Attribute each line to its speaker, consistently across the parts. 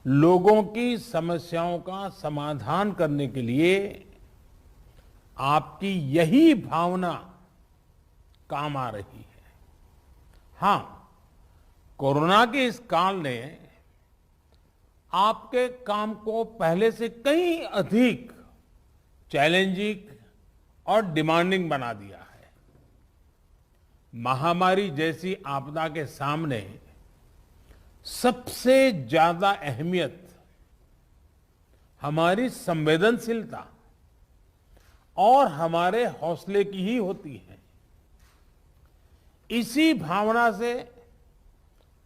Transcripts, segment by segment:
Speaker 1: लोगों की समस्याओं का समाधान करने के लिए आपकी यही भावना काम आ रही है। हां, कोरोना के इस काल ने आपके काम को पहले से कहीं अधिक चैलेंजिंग और डिमांडिंग बना दिया है। महामारी जैसी आपदा के सामने सबसे ज्यादा अहमियत हमारी संवेदनशीलता और हमारे हौसले की ही होती है। इसी भावना से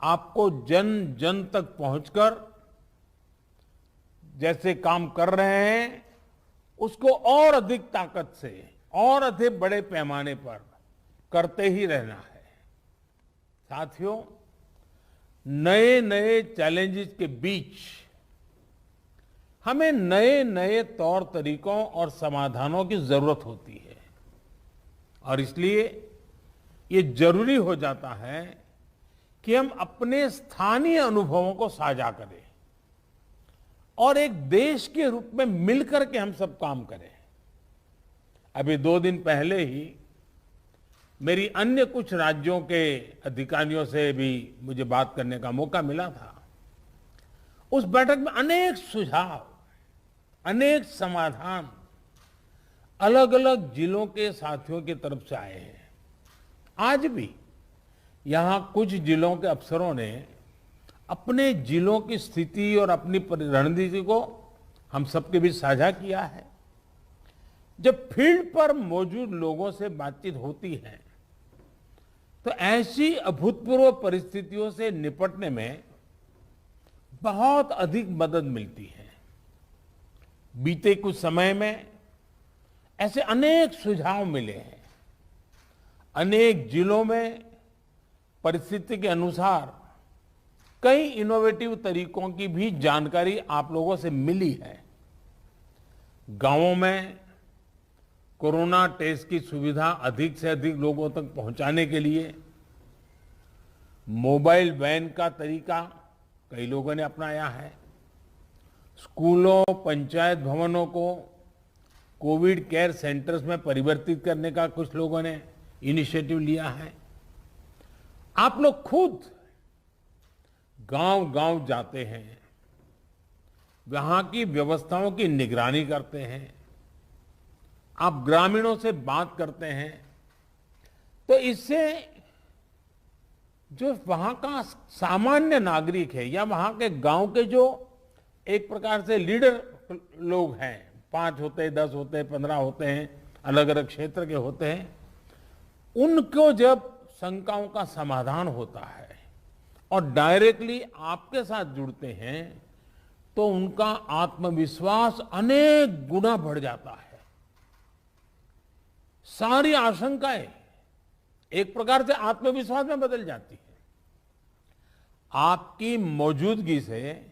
Speaker 1: आपको जन जन तक पहुंचकर जैसे काम कर रहे हैं, उसको और अधिक ताकत से और अधिक बड़े पैमाने पर करते ही रहना है। साथियों, नए नए चैलेंजेस के बीच हमें नए नए तौर तरीकों और समाधानों की जरूरत होती है और इसलिए ये जरूरी हो जाता है कि हम अपने स्थानीय अनुभवों को साझा करें और एक देश के रूप में मिलकर के हम सब काम करें। अभी 2 दिन पहले ही मेरी अन्य कुछ राज्यों के अधिकारियों से भी मुझे बात करने का मौका मिला था। उस बैठक में अनेक सुझाव, अनेक समाधान अलग अलग जिलों के साथियों की तरफ से आए हैं। आज भी यहां कुछ जिलों के अफसरों ने अपने जिलों की स्थिति और अपनी रणनीति को हम सबके बीच साझा किया है। जब फील्ड पर मौजूद लोगों से बातचीत होती है तो ऐसी अभूतपूर्व परिस्थितियों से निपटने में बहुत अधिक मदद मिलती है। बीते कुछ समय में ऐसे अनेक सुझाव मिले हैं। अनेक जिलों में परिस्थिति के अनुसार कई इनोवेटिव तरीकों की भी जानकारी आप लोगों से मिली है। गांवों में कोरोना टेस्ट की सुविधा अधिक से अधिक लोगों तक पहुंचाने के लिए मोबाइल वैन का तरीका कई लोगों ने अपनाया है। स्कूलों, पंचायत भवनों को कोविड केयर सेंटर्स में परिवर्तित करने का कुछ लोगों ने इनिशिएटिव लिया है। आप लोग खुद गांव-गांव जाते हैं, वहां की व्यवस्थाओं की निगरानी करते हैं, आप ग्रामीणों से बात करते हैं, तो इससे जो वहां का सामान्य नागरिक है या वहां के गांव के जो एक प्रकार से लीडर लोग हैं, 5 होते हैं, 10 होते हैं, 15 होते हैं, अलग अलग क्षेत्र के होते हैं, उनको जब शंकाओं का समाधान होता है और डायरेक्टली आपके साथ जुड़ते हैं तो उनका आत्मविश्वास अनेक गुना बढ़ जाता है। सारी आशंकाएं एक प्रकार से आत्मविश्वास में बदल जाती है। आपकी मौजूदगी से,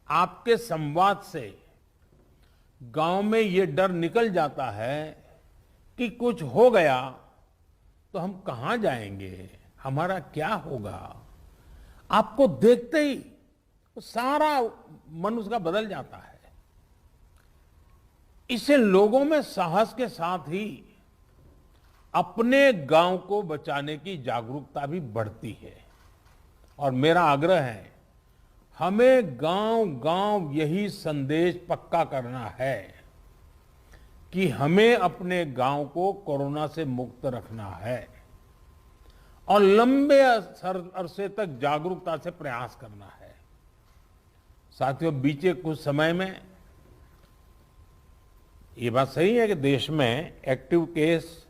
Speaker 1: आपके संवाद से गांव में ये डर निकल जाता है कि कुछ हो गया तो हम कहां जाएंगे, हमारा क्या होगा। आपको देखते ही सारा मन उसका बदल जाता है। इससे लोगों में साहस के साथ ही अपने गांव को बचाने की जागरूकता भी बढ़ती है। और मेरा आग्रह है, हमें गांव-गांव यही संदेश पक्का करना है कि हमें अपने गांव को कोरोना से मुक्त रखना है और लंबे अरसे तक जागरूकता से प्रयास करना है। साथियों, बीते कुछ समय में ये बात सही है कि देश में एक्टिव केस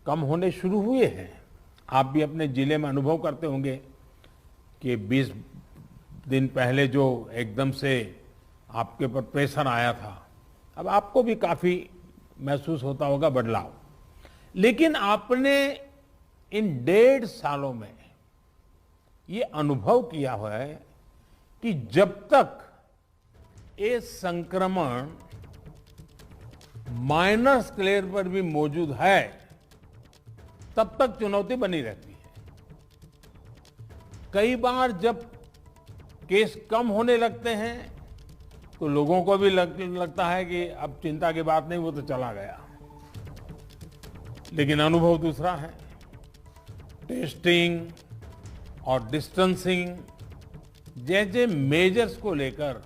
Speaker 1: कम होने शुरू हुए हैं। आप भी अपने जिले में अनुभव करते होंगे कि 20 दिन पहले जो एकदम से आपके ऊपर प्रेशर आया था, अब आपको भी काफी महसूस होता होगा बदलाव। लेकिन आपने इन 1.5 सालों में ये अनुभव किया हुआ है कि जब तक ये संक्रमण माइनर स्केल पर भी मौजूद है, तब तक चुनौती बनी रहती है। कई बार जब केस कम होने लगते हैं तो लोगों को भी लगता है कि अब चिंता की बात नहीं, वो तो चला गया। लेकिन अनुभव दूसरा है। टेस्टिंग और डिस्टेंसिंग जैसे मेजर्स को लेकर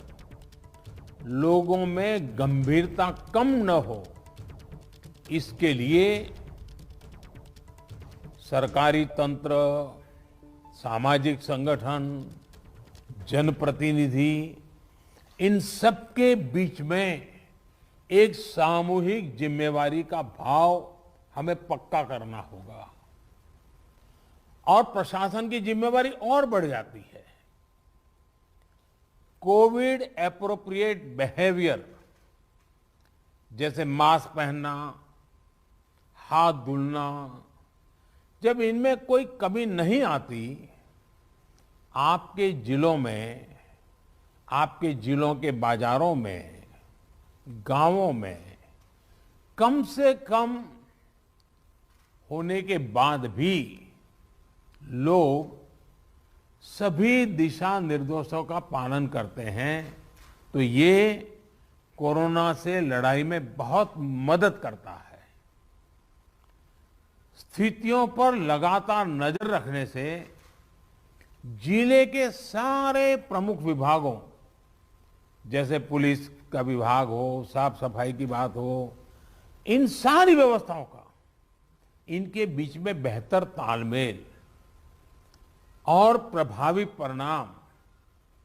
Speaker 1: लोगों में गंभीरता कम न हो, इसके लिए सरकारी तंत्र, सामाजिक संगठन, जनप्रतिनिधि, इन सबके बीच में एक सामूहिक जिम्मेवारी का भाव हमें पक्का करना होगा और प्रशासन की जिम्मेवारी और बढ़ जाती है। कोविड एप्रोप्रिएट बिहेवियर जैसे मास्क पहनना, हाथ धुलना, जब इनमें कोई कमी नहीं आती, आपके जिलों में, आपके जिलों के बाजारों में, गांवों में कम से कम होने के बाद भी लोग सभी दिशा निर्देशों का पालन करते हैं, तो ये कोरोना से लड़ाई में बहुत मदद करता है। स्थितियों पर लगातार नजर रखने से जिले के सारे प्रमुख विभागों, जैसे पुलिस का विभाग हो, साफ सफाई की बात हो, इन सारी व्यवस्थाओं का इनके बीच में बेहतर तालमेल और प्रभावी परिणाम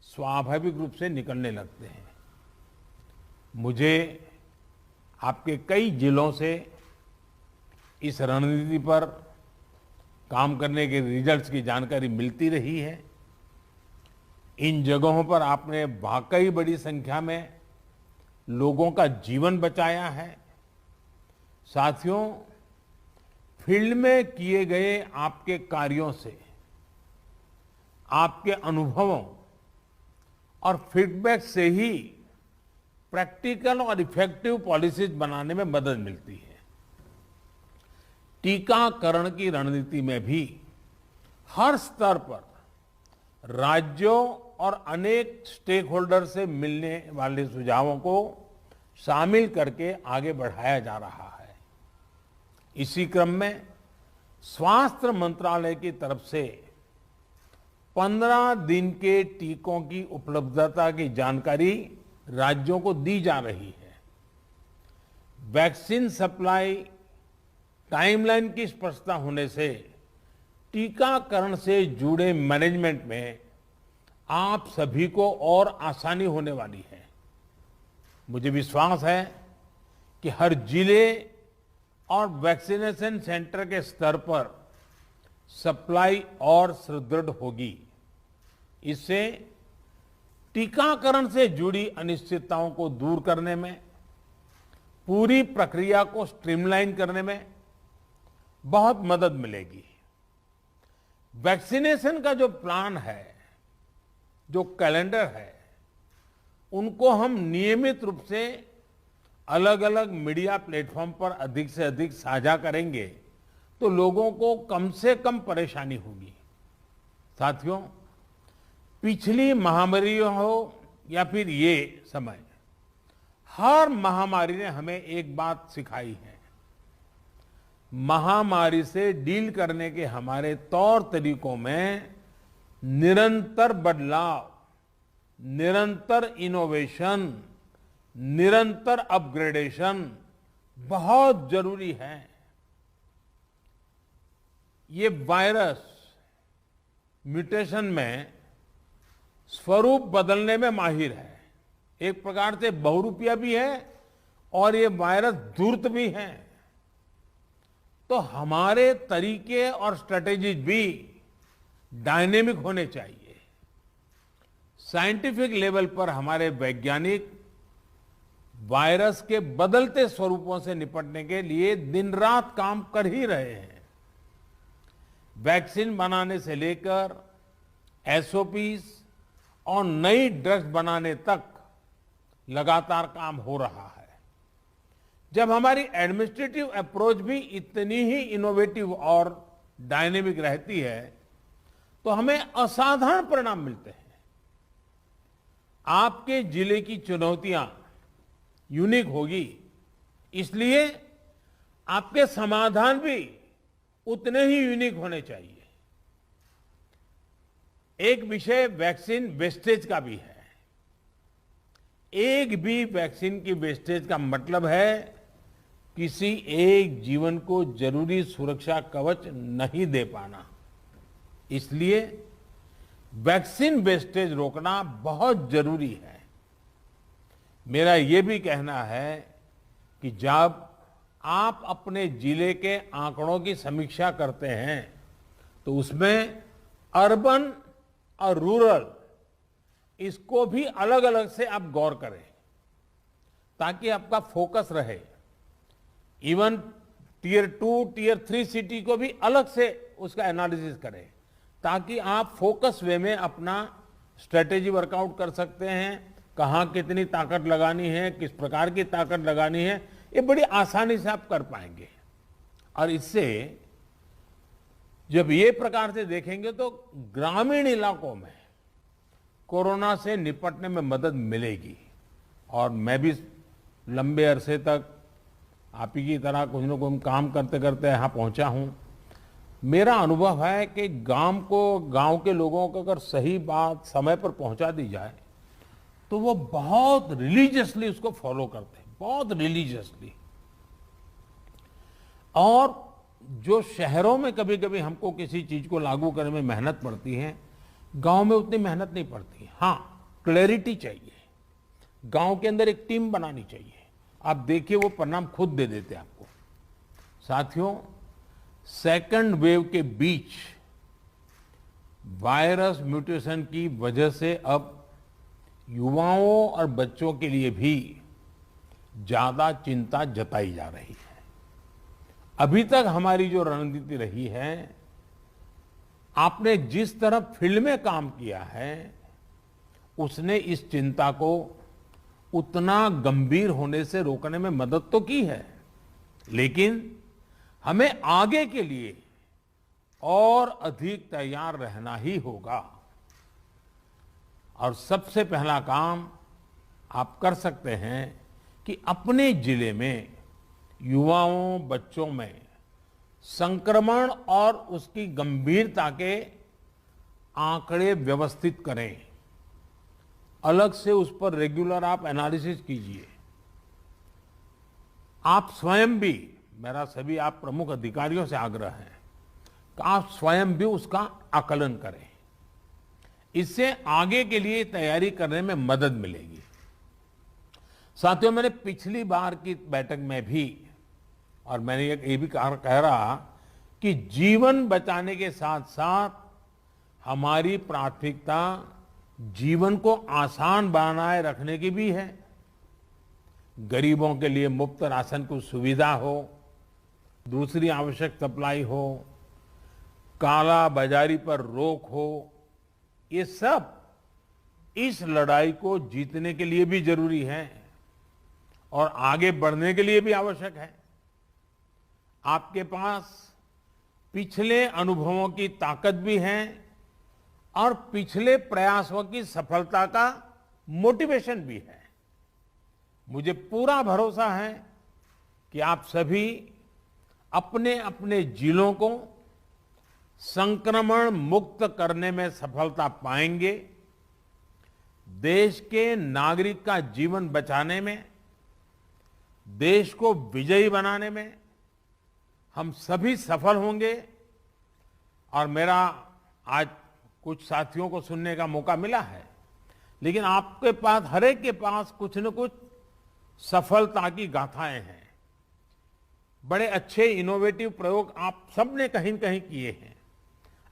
Speaker 1: स्वाभाविक रूप से निकलने लगते हैं। मुझे आपके कई जिलों से इस रणनीति पर काम करने के रिजल्ट्स की जानकारी मिलती रही है। इन जगहों पर आपने वाकई बड़ी संख्या में लोगों का जीवन बचाया है। साथियों, फील्ड में किए गए आपके कार्यों से, आपके अनुभवों और फीडबैक से ही प्रैक्टिकल और इफेक्टिव पॉलिसीज बनाने में मदद मिलती है। टीकाकरण की रणनीति में भी हर स्तर पर राज्यों और अनेक स्टेक होल्डर से मिलने वाले सुझावों को शामिल करके आगे बढ़ाया जा रहा है। इसी क्रम में स्वास्थ्य मंत्रालय की तरफ से 15 दिन के टीकों की उपलब्धता की जानकारी राज्यों को दी जा रही है। वैक्सीन सप्लाई टाइमलाइन की स्पष्टता होने से टीकाकरण से जुड़े मैनेजमेंट में आप सभी को और आसानी होने वाली है। मुझे विश्वास है कि हर जिले और वैक्सीनेशन सेंटर के स्तर पर सप्लाई और सुदृढ़ होगी। इससे टीकाकरण से जुड़ी अनिश्चितताओं को दूर करने में, पूरी प्रक्रिया को स्ट्रीमलाइन करने में बहुत मदद मिलेगी। वैक्सीनेशन का जो प्लान है, जो कैलेंडर है, उनको हम नियमित रूप से अलग अलग मीडिया प्लेटफॉर्म पर अधिक से अधिक साझा करेंगे तो लोगों को कम से कम परेशानी होगी। साथियों, पिछली महामारी हो या फिर ये समय, हर महामारी ने हमें एक बात सिखाई है। महामारी से डील करने के हमारे तौर तरीकों में निरंतर बदलाव, निरंतर इनोवेशन, निरंतर अपग्रेडेशन बहुत जरूरी है। ये वायरस म्यूटेशन में स्वरूप बदलने में माहिर है। एक प्रकार से बहुरूपिया भी है और ये वायरस धूर्त भी है। तो हमारे तरीके और स्ट्रेटेजीज भी डायनेमिक होने चाहिए। साइंटिफिक लेवल पर हमारे वैज्ञानिक वायरस के बदलते स्वरूपों से निपटने के लिए दिन रात काम कर ही रहे हैं। वैक्सीन बनाने से लेकर एसओपीज और नई ड्रग्स बनाने तक लगातार काम हो रहा है। जब हमारी एडमिनिस्ट्रेटिव अप्रोच भी इतनी ही इनोवेटिव और डायनेमिक रहती है तो हमें असाधारण परिणाम मिलते हैं। आपके जिले की चुनौतियां यूनिक होगी, इसलिए आपके समाधान भी उतने ही यूनिक होने चाहिए। एक विषय वैक्सीन वेस्टेज का भी है। एक भी वैक्सीन की वेस्टेज का मतलब है किसी एक जीवन को जरूरी सुरक्षा कवच नहीं दे पाना। इसलिए वैक्सीन वेस्टेज रोकना बहुत जरूरी है। मेरा ये भी कहना है कि जब आप अपने जिले के आंकड़ों की समीक्षा करते हैं तो उसमें अर्बन और रूरल इसको भी अलग अलग से आप गौर करें, ताकि आपका फोकस रहे। इवन टियर 2, टियर 3 सिटी को भी अलग से उसका एनालिसिस करें, ताकि आप फोकस वे में अपना स्ट्रेटेजी वर्कआउट कर सकते हैं। कहाँ कितनी ताकत लगानी है, किस प्रकार की ताकत लगानी है, ये बड़ी आसानी से आप कर पाएंगे। और इससे जब ये प्रकार से देखेंगे तो ग्रामीण इलाकों में कोरोना से निपटने में मदद मिलेगी। और मैं भी लंबे अरसे तक आप ही की तरह कुछ न कुछ काम करते करते यहाँ पहुंचा हूं। मेरा अनुभव है कि गांव के लोगों को अगर सही बात समय पर पहुंचा दी जाए तो वो बहुत रिलीजियसली उसको फॉलो करते हैं, बहुत रिलीजियसली। और जो शहरों में कभी कभी हमको किसी चीज को लागू करने में मेहनत पड़ती है, गांव में उतनी मेहनत नहीं पड़ती। हाँ, क्लैरिटी चाहिए, गांव के अंदर एक टीम बनानी चाहिए। आप देखिए वो परिणाम खुद दे देते हैं आपको। साथियों, सेकंड वेव के बीच वायरस म्यूटेशन की वजह से अब युवाओं और बच्चों के लिए भी ज्यादा चिंता जताई जा रही है। अभी तक हमारी जो रणनीति रही है, आपने जिस तरह फील्ड में काम किया है, उसने इस चिंता को उतना गंभीर होने से रोकने में मदद तो की है, लेकिन हमें आगे के लिए और अधिक तैयार रहना ही होगा। और सबसे पहला काम आप कर सकते हैं कि अपने जिले में युवाओं, बच्चों में संक्रमण और उसकी गंभीरता के आंकड़े व्यवस्थित करें। अलग से उस पर रेगुलर आप एनालिसिस कीजिए। आप स्वयं भी, मेरा सभी आप प्रमुख अधिकारियों से आग्रह है कि आप स्वयं भी उसका आकलन करें। इससे आगे के लिए तैयारी करने में मदद मिलेगी। साथियों, मैंने पिछली बार की बैठक में भी, और मैंने ये भी कह रहा कि जीवन बचाने के साथ साथ हमारी प्राथमिकता जीवन को आसान बनाए रखने की भी है। गरीबों के लिए मुफ्त राशन की सुविधा हो, दूसरी आवश्यक सप्लाई हो, काला बाजारी पर रोक हो, ये सब इस लड़ाई को जीतने के लिए भी जरूरी है और आगे बढ़ने के लिए भी आवश्यक है। आपके पास पिछले अनुभवों की ताकत भी है और पिछले प्रयासों की सफलता का मोटिवेशन भी है। मुझे पूरा भरोसा है कि आप सभी अपने अपने जिलों को संक्रमण मुक्त करने में सफलता पाएंगे। देश के नागरिक का जीवन बचाने में, देश को विजयी बनाने में हम सभी सफल होंगे। और मेरा आज कुछ साथियों को सुनने का मौका मिला है, लेकिन आपके पास, हर एक के पास कुछ न कुछ सफलता की गाथाएं हैं। बड़े अच्छे इनोवेटिव प्रयोग आप सबने कहीं न कहीं किए हैं।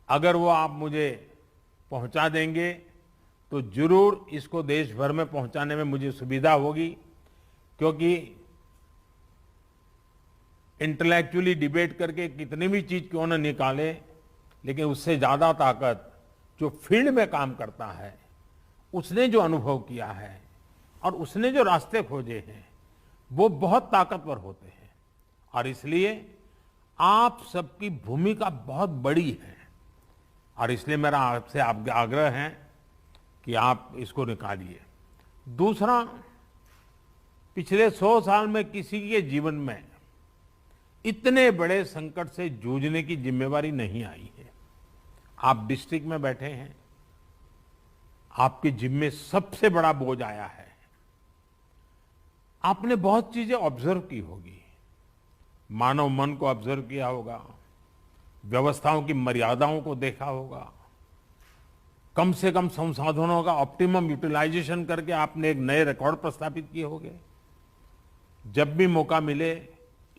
Speaker 1: अगर वो आप मुझे पहुंचा देंगे तो जरूर इसको देश भर में पहुंचाने में मुझे सुविधा होगी, क्योंकि इंटेलेक्चुअली डिबेट करके कितनी भी चीज क्यों न निकाले, लेकिन उससे ज्यादा ताकत जो फील्ड में काम करता है, उसने जो अनुभव किया है और उसने जो रास्ते खोजे हैं, वो बहुत ताकतवर होते हैं। और इसलिए आप सबकी भूमिका बहुत बड़ी है और इसलिए मेरा आपसे आग्रह है कि आप इसको निकालिए। दूसरा, पिछले 100 साल में किसी के जीवन में इतने बड़े संकट से जूझने की जिम्मेवारी नहीं आई है। आप डिस्ट्रिक्ट में बैठे हैं, आपके जिम्मे सबसे बड़ा बोझ आया है। आपने बहुत चीजें ऑब्जर्व की होगी, मानव मन को ऑब्जर्व किया होगा, व्यवस्थाओं की मर्यादाओं को देखा होगा, कम से कम संसाधनों का ऑप्टिमम यूटिलाइजेशन करके आपने एक नए रिकॉर्ड प्रस्थापित किए होंगे। जब भी मौका मिले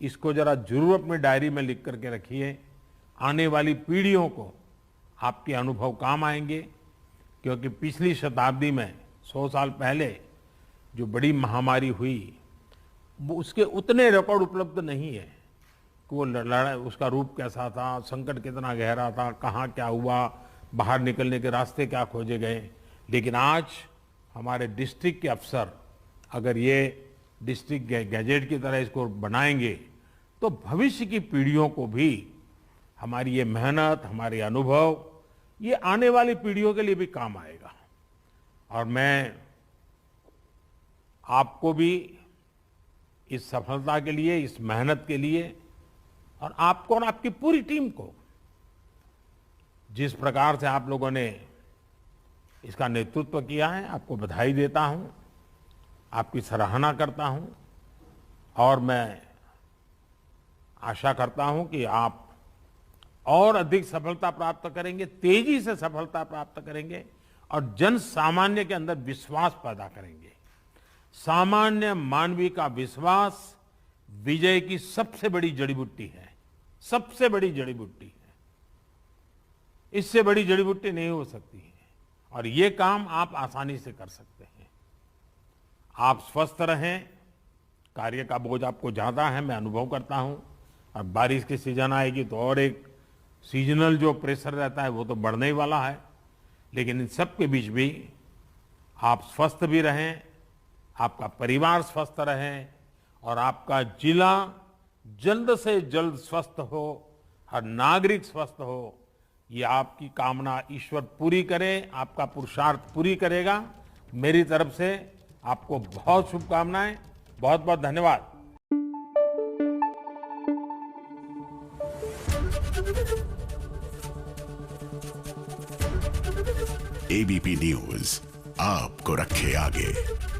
Speaker 1: इसको जरा जरूर अपनी डायरी में लिख करके रखिए। आने वाली पीढ़ियों को आपके अनुभव काम आएंगे, क्योंकि पिछली शताब्दी में 100 साल पहले जो बड़ी महामारी हुई वो उसके उतने रिकॉर्ड उपलब्ध नहीं है कि वो लड़ाई, उसका रूप कैसा था, संकट कितना गहरा था, कहाँ क्या हुआ, बाहर निकलने के रास्ते क्या खोजे गए। लेकिन आज हमारे डिस्ट्रिक्ट के अफसर अगर ये डिस्ट्रिक्ट गैजेट की तरह इसको बनाएंगे तो भविष्य की पीढ़ियों को भी हमारी ये मेहनत, हमारे अनुभव, ये आने वाली पीढ़ियों के लिए भी काम आएगा। और मैं आपको भी इस सफलता के लिए, इस मेहनत के लिए, और आपको और आपकी पूरी टीम को, जिस प्रकार से आप लोगों ने इसका नेतृत्व किया है, आपको बधाई देता हूं, आपकी सराहना करता हूं। और मैं आशा करता हूं कि आप और अधिक सफलता प्राप्त करेंगे, तेजी से सफलता प्राप्त करेंगे और जन सामान्य के अंदर विश्वास पैदा करेंगे। सामान्य मानवीय का विश्वास विजय की सबसे बड़ी जड़ी बूटी है, सबसे बड़ी जड़ी बूटी है। इससे बड़ी जड़ी बूटी नहीं हो सकती है और ये काम आप आसानी से कर सकते हैं। आप स्वस्थ रहें, कार्य का बोझ आपको ज्यादा है, मैं अनुभव करता हूं। और बारिश की सीजन आएगी तो और एक सीजनल जो प्रेशर रहता है वो तो बढ़ने ही वाला है। लेकिन इन सब के बीच भी आप स्वस्थ भी रहें, आपका परिवार स्वस्थ रहे और आपका जिला जल्द से जल्द स्वस्थ हो, हर नागरिक स्वस्थ हो, ये आपकी कामना ईश्वर पूरी करे, आपका पुरुषार्थ पूरी करेगा। मेरी तरफ से आपको बहुत शुभकामनाएं, बहुत बहुत धन्यवाद।
Speaker 2: एबीपी न्यूज आपको रखे आगे।